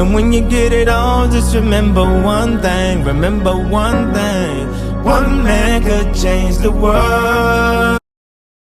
And when you get it all, just remember one thing, one man could change the world.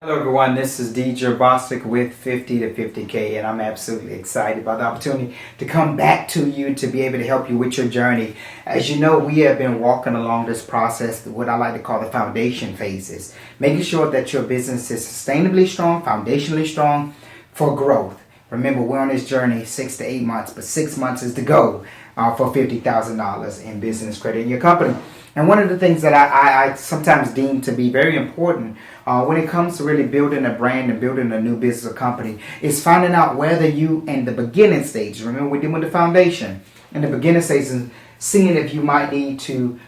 Hello everyone, this is DJ Bostic with 50 to 50K, and I'm absolutely excited about the opportunity to come back to you to be able to help you with your journey. As you know, we have been walking along this process, what I like to call the foundation phases, making sure that your business is sustainably strong, foundationally strong for growth. Remember, we're on this journey 6 to 8 months, but 6 months is the goal for $50,000 in business credit in your company. And one of the things that I sometimes deem to be very important when it comes to really building a brand and building a new business or company is finding out whether you, in the beginning stage, remember we're doing the foundation, in the beginning stage, and seeing if you might need to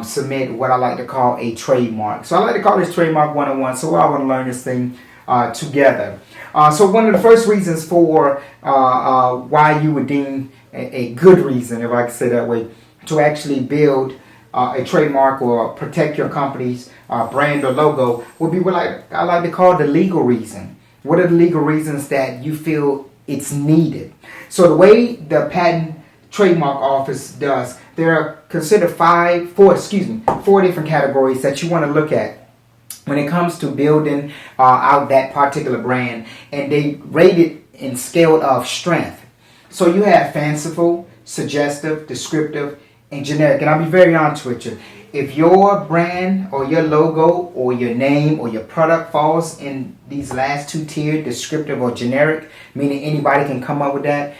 submit what I like to call a trademark. So I like to call this Trademark 101, so I want to learn this thing together. So one of the first reasons for why you would deem a good reason, if I can say that way, to actually build a trademark or protect your company's brand or logo would be what I like to call the legal reason. What are the legal reasons that you feel it's needed? So the way the Patent Trademark Office does, there are considered four different categories that you want to look at when it comes to building out that particular brand, and they rate it in scale of strength. So you have fanciful, suggestive, descriptive, and generic. And I'll be very honest with you. If your brand or your logo or your name or your product falls in these last two tiers, descriptive or generic, meaning anybody can come up with that,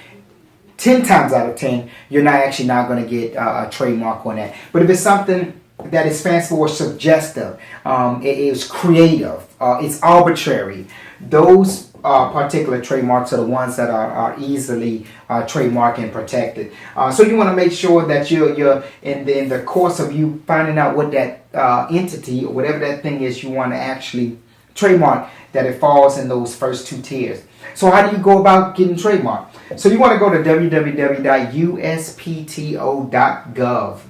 10 times out of 10, you're not going to get a trademark on that. But if it's something that is fanciful or suggestive, it is creative, it's arbitrary, those particular trademarks are the ones that are easily trademarked and protected. So you want to make sure that you're in the course of you finding out what that entity or whatever that thing is you want to actually trademark, that it falls in those first two tiers. So how do you go about getting trademarked? So you want to go to www.uspto.gov.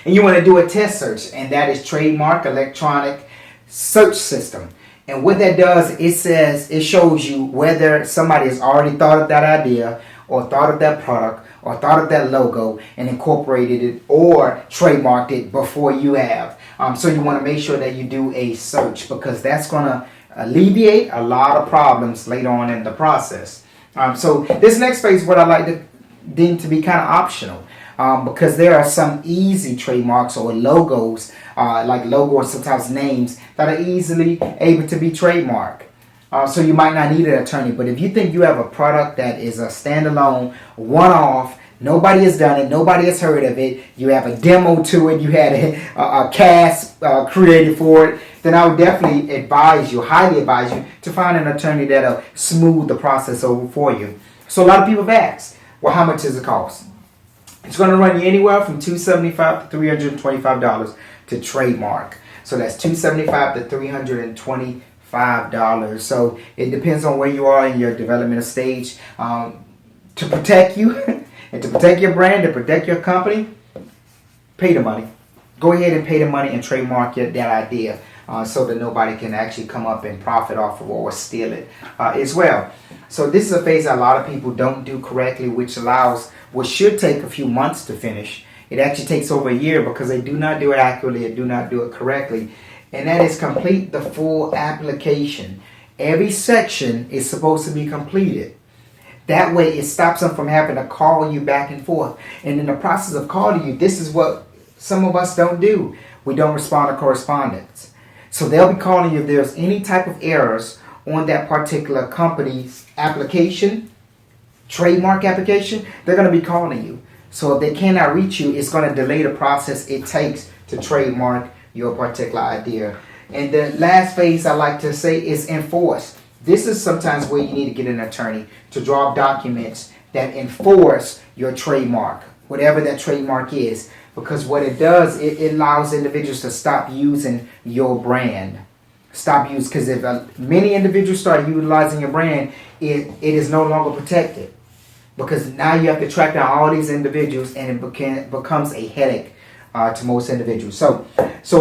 And you want to do a test search, and that is Trademark Electronic Search System. And what that does, it shows you whether somebody has already thought of that idea or thought of that product or thought of that logo and incorporated it or trademarked it before you have. So you want to make sure that you do a search, because that's going to alleviate a lot of problems later on in the process. So this next phase, what I like to deem to be kind of optional. Because there are some easy trademarks or logos, like logos, sometimes names, that are easily able to be trademarked. So you might not need an attorney. But if you think you have a product that is a standalone, one-off, nobody has done it, nobody has heard of it, you have a demo to it, you had a cast created for it, then I would definitely highly advise you, to find an attorney that'll smooth the process over for you. So a lot of people have asked, well, how much does it cost? It's going to run you anywhere from $275 to $325 to trademark. So that's $275 to $325. So it depends on where you are in your developmental stage. To protect you and to protect your brand, to protect your company, pay the money. Go ahead and pay the money and trademark that idea, so that nobody can actually come up and profit off of or steal it as well. So this is a phase that a lot of people don't do correctly, which should take a few months to finish. It actually takes over a year because they do not do it accurately and do not do it correctly. And that is complete the full application. Every section is supposed to be completed. That way it stops them from having to call you back and forth. And in the process of calling you, this is what some of us don't do. We don't respond to correspondence. So they'll be calling you if there's any type of errors on that particular company's application, trademark application, they're going to be calling you. So if they cannot reach you, it's going to delay the process it takes to trademark your particular idea. And the last phase I like to say is enforce. This is sometimes where you need to get an attorney to draw up documents that enforce your trademark, whatever that trademark is. Because what it does, it allows individuals to stop using your brand. Because if many individuals start utilizing your brand, it is no longer protected. Because now you have to track down all these individuals, and it becomes a headache to most individuals. So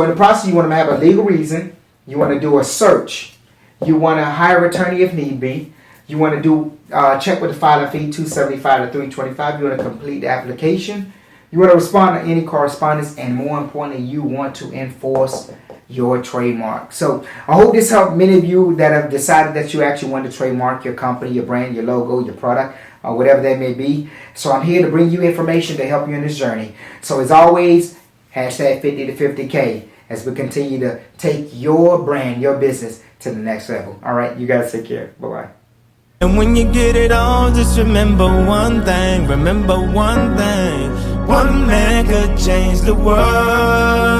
in the process, you want to have a legal reason. You want to do a search. You want to hire an attorney if need be. You want to do check with the filing fee, $275 to $325. You want to complete the application. You want to respond to any correspondence, and more importantly, you want to enforce your trademark. So I hope this helped many of you that have decided that you actually want to trademark your company, your brand, your logo, your product, or whatever that may be. So I'm here to bring you information to help you in this journey. So as always, hashtag 50 to 50K as we continue to take your brand, your business to the next level. All right, you guys take care. Bye-bye. And when you get it all, just remember one thing. Remember one thing. One man could change the world.